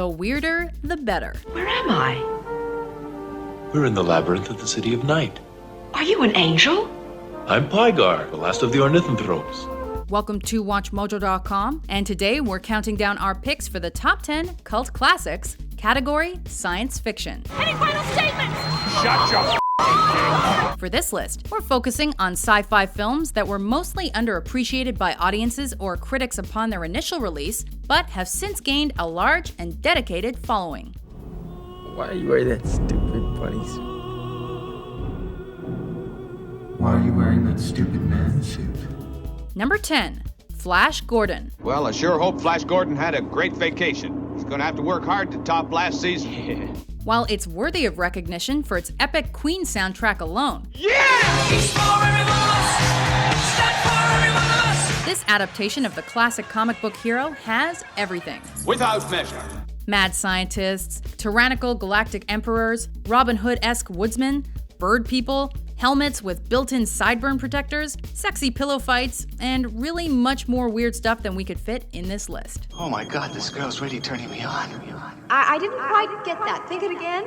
The weirder, the better. Where am I? We're in the labyrinth of the City of Night. Are you an angel? I'm Pygar, the last of the ornithanthropes. Welcome to WatchMojo.com, and today we're counting down our picks for the top 10 cult classics, category science fiction. Any final statements? Shut your For this list, we're focusing on sci-fi films that were mostly underappreciated by audiences or critics upon their initial release, but have since gained a large and dedicated following. Why are you wearing that stupid bunny suit? Why are you wearing that stupid man suit? Number 10, Flash Gordon. Well, I sure hope Flash Gordon had a great vacation. He's gonna have to work hard to top last season. While it's worthy of recognition for its epic Queen soundtrack alone, this adaptation of the classic comic book hero has everything. Without measure. Mad scientists, tyrannical galactic emperors, Robin Hood-esque woodsmen, bird people, helmets with built-in sideburn protectors, sexy pillow fights, and really much more weird stuff than we could fit in this list. Oh my God, this girl's really turning me on. I didn't quite get that. Think it again.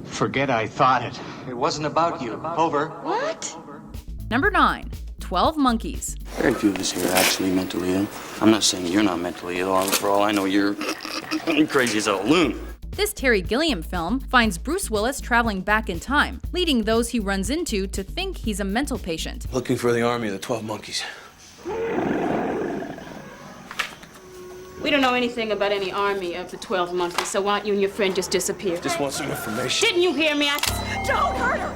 Forget I thought it. It wasn't about you. Over. What? Number 9, 12 Monkeys. Very few of us here are actually mentally ill. I'm not saying you're not mentally ill. For all I know, you're crazy as a loon. This Terry Gilliam film finds Bruce Willis traveling back in time, leading those he runs into to think he's a mental patient. Looking for the army of the 12 monkeys. We don't know anything about any army of the 12 monkeys, so why don't you and your friend just disappear? Just want some information. Didn't you hear me? Don't hurt her!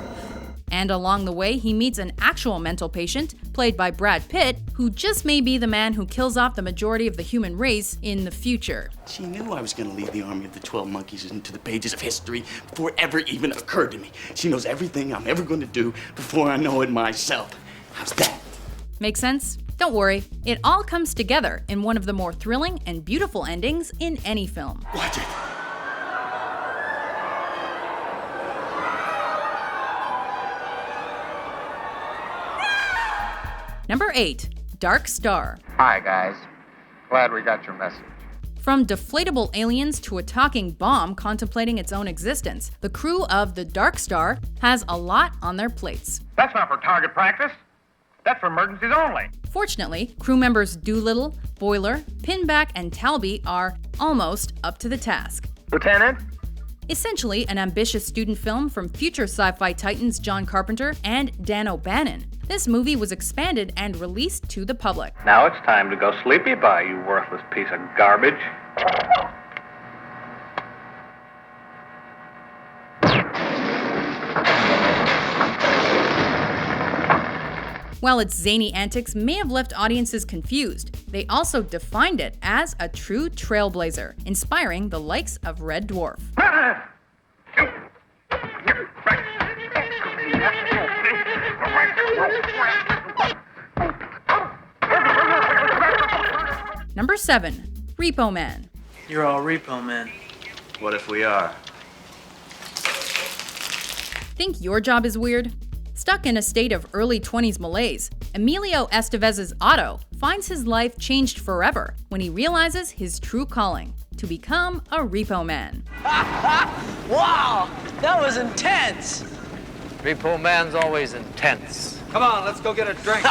And along the way, he meets an actual mental patient, played by Brad Pitt, who just may be the man who kills off the majority of the human race in the future. She knew I was going to lead the army of the 12 monkeys into the pages of history before it ever even occurred to me. She knows everything I'm ever going to do before I know it myself. How's that? Make sense? Don't worry, it all comes together in one of the more thrilling and beautiful endings in any film. Watch it. Number 8, Dark Star. Hi, guys. Glad we got your message. From deflatable aliens to a talking bomb contemplating its own existence, the crew of the Dark Star has a lot on their plates. That's not for target practice. That's for emergencies only. Fortunately, crew members Doolittle, Boiler, Pinback, and Talby are almost up to the task. Lieutenant? Essentially an ambitious student film from future sci-fi titans John Carpenter and Dan O'Bannon. This movie was expanded and released to the public. Now it's time to go sleepy bye, you worthless piece of garbage. While its zany antics may have left audiences confused, they also defined it as a true trailblazer, inspiring the likes of Red Dwarf. Number 7, Repo Man. You're all Repo Man. What if we are? Think your job is weird? Stuck in a state of early 20s malaise, Emilio Estevez's Otto finds his life changed forever when he realizes his true calling, to become a Repo Man. Wow, that was intense. Repo Man's always intense. Come on, let's go get a drink.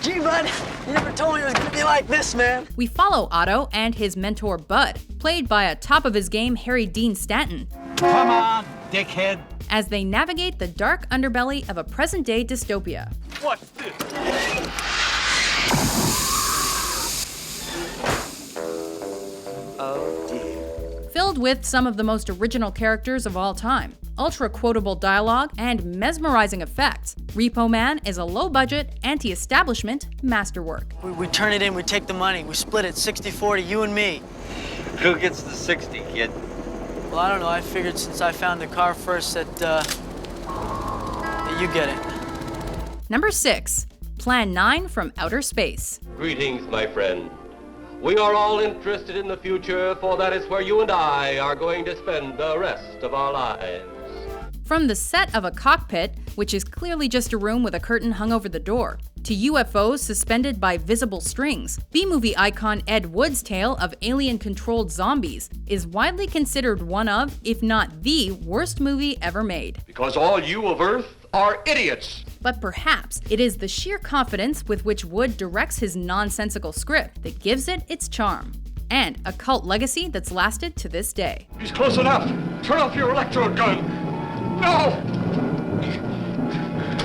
Gee, bud, you never told me it was gonna be like this, man. We follow Otto and his mentor Bud, played by a top-of-his-game Harry Dean Stanton. Come on, dickhead. As they navigate the dark underbelly of a present-day dystopia. What? Oh, dear. Filled with some of the most original characters of all time, ultra-quotable dialogue, and mesmerizing effects, Repo Man is a low-budget, anti-establishment masterwork. We turn it in, we take the money, we split it 60-40, you and me. Who gets the 60, kid? Well, I don't know, I figured since I found the car first that you get it. Number 6, Plan 9 from Outer Space. Greetings, my friend. We are all interested in the future, for that is where you and I are going to spend the rest of our lives. From the set of a cockpit, which is clearly just a room with a curtain hung over the door, to UFOs suspended by visible strings, B-movie icon Ed Wood's tale of alien-controlled zombies is widely considered one of, if not the, worst movie ever made. Because all you of Earth are idiots. But perhaps it is the sheer confidence with which Wood directs his nonsensical script that gives it its charm. And a cult legacy that's lasted to this day. He's close enough. Turn off your electrode gun. No!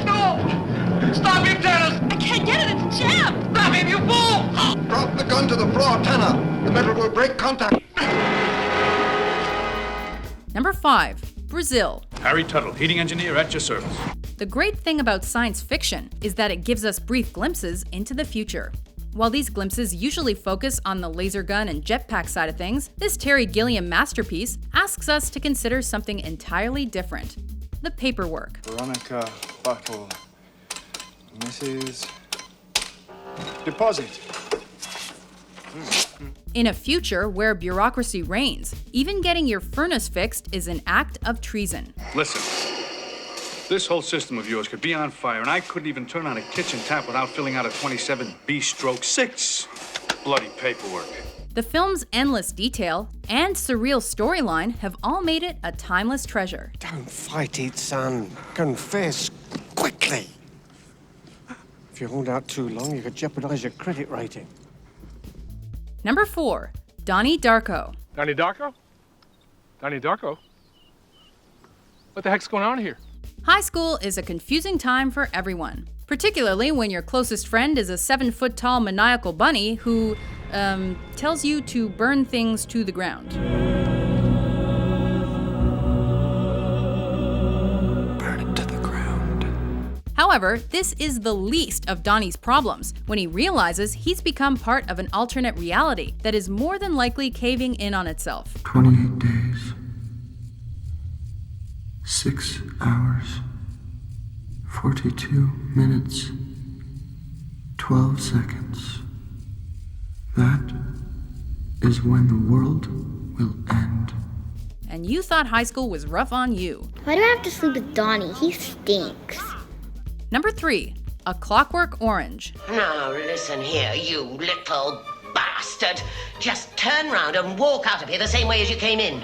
No! Stop him, Dennis! I can't get it, it's jammed! Stop him, you fool! Drop the gun to the floor, Tanner. The metal will break contact. Number 5. Brazil. Harry Tuttle, heating engineer at your service. The great thing about science fiction is that it gives us brief glimpses into the future. While these glimpses usually focus on the laser gun and jetpack side of things, this Terry Gilliam masterpiece asks us to consider something entirely different: the paperwork. Veronica Buttle, Mrs. Deposit. In a future where bureaucracy reigns, even getting your furnace fixed is an act of treason. Listen, this whole system of yours could be on fire, and I couldn't even turn on a kitchen tap without filling out a 27B/6 bloody paperwork. The film's endless detail and surreal storyline have all made it a timeless treasure. Don't fight it, son. Confess quickly. If you hold out too long, you could jeopardize your credit rating. Number 4. Donnie Darko. Donnie Darko? Donnie Darko? What the heck's going on here? High school is a confusing time for everyone, particularly when your closest friend is a 7-foot-tall maniacal bunny who, tells you to burn things to the ground. Burn it to the ground. However, this is the least of Donnie's problems when he realizes he's become part of an alternate reality that is more than likely caving in on itself. 28 days. 6 hours. 42 minutes. 12 seconds. That is when the world will end. And you thought high school was rough on you. Why do I have to sleep with Donnie? He stinks. Number 3. A Clockwork Orange. Now listen here, you little bastard. Just turn round and walk out of here the same way as you came in.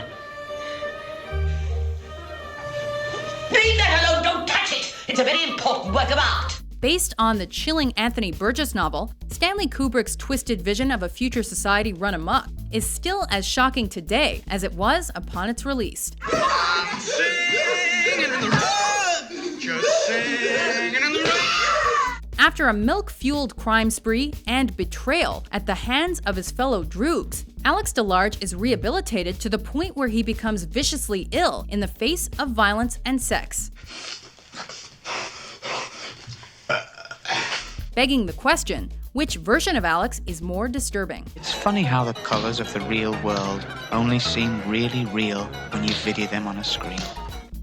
Leave that alone, don't touch it! It's a very important work of art. Based on the chilling Anthony Burgess novel, Stanley Kubrick's twisted vision of a future society run amok is still as shocking today as it was upon its release. Singing in the road, just singing in the road. After a milk-fueled crime spree and betrayal at the hands of his fellow droogs, Alex DeLarge is rehabilitated to the point where he becomes viciously ill in the face of violence and sex. Begging the question, which version of Alex is more disturbing? It's funny how the colors of the real world only seem really real when you video them on a screen.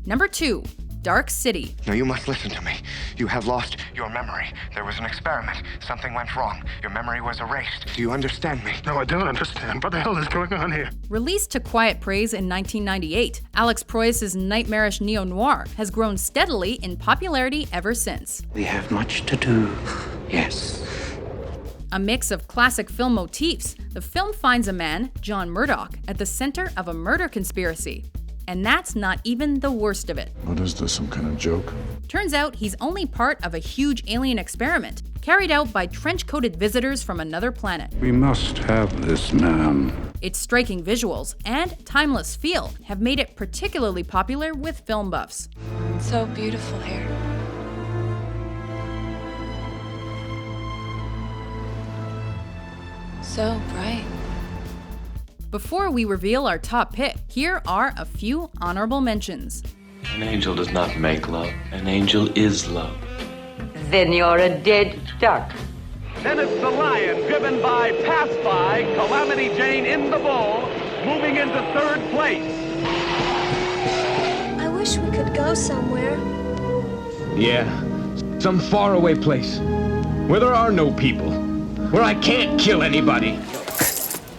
Number 2. Dark City. Now you must listen to me. You have lost your memory. There was an experiment. Something went wrong. Your memory was erased. Do you understand me? No, I don't understand. What the hell is going on here? Released to quiet praise in 1998, Alex Proyas's nightmarish neo-noir has grown steadily in popularity ever since. We have much to do. Yes. A mix of classic film motifs, the film finds a man, John Murdoch, at the center of a murder conspiracy. And that's not even the worst of it. What is this, some kind of joke? Turns out he's only part of a huge alien experiment carried out by trench-coated visitors from another planet. We must have this man. Its striking visuals and timeless feel have made it particularly popular with film buffs. It's so beautiful here. So bright. Before we reveal our top pick, here are a few honorable mentions. An angel does not make love. An angel is love. Then you're a dead duck. Dennis the Lion, driven by Pass By, Calamity Jane in the Bull, moving into third place. I wish we could go somewhere. Yeah, some faraway place where there are no people, where I can't kill anybody.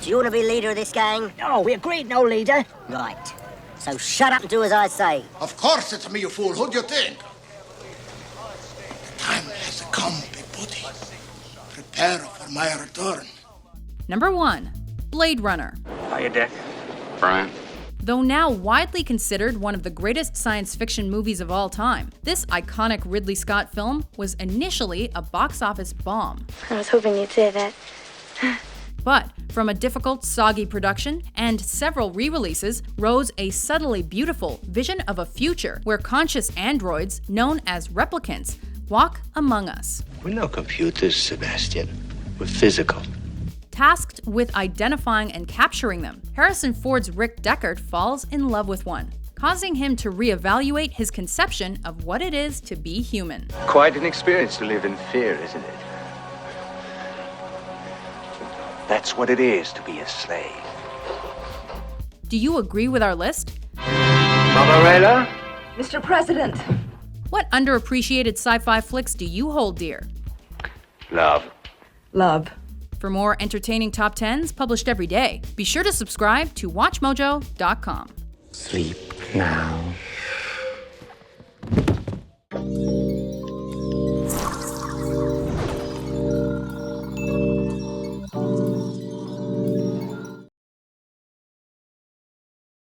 Do you want to be leader of this gang? No, we agreed no leader. Right. So shut up and do as I say. Of course it's me, you fool. Who do you think? The time has come, big booty. Prepare for my return. Number 1. Blade Runner. Hiya, Dick. Brian. Though now widely considered one of the greatest science fiction movies of all time, this iconic Ridley Scott film was initially a box office bomb. I was hoping you'd say that. But from a difficult, soggy production and several re-releases rose a subtly beautiful vision of a future where conscious androids, known as replicants, walk among us. We're no computers, Sebastian. We're physical. Tasked with identifying and capturing them, Harrison Ford's Rick Deckard falls in love with one, causing him to reevaluate his conception of what it is to be human. Quite an experience to live in fear, isn't it? That's what it is to be a slave. Do you agree with our list? Barbarella? Mr. President. What underappreciated sci-fi flicks do you hold dear? Love. Love. For more entertaining top 10s published every day, be sure to subscribe to WatchMojo.com. Sleep now.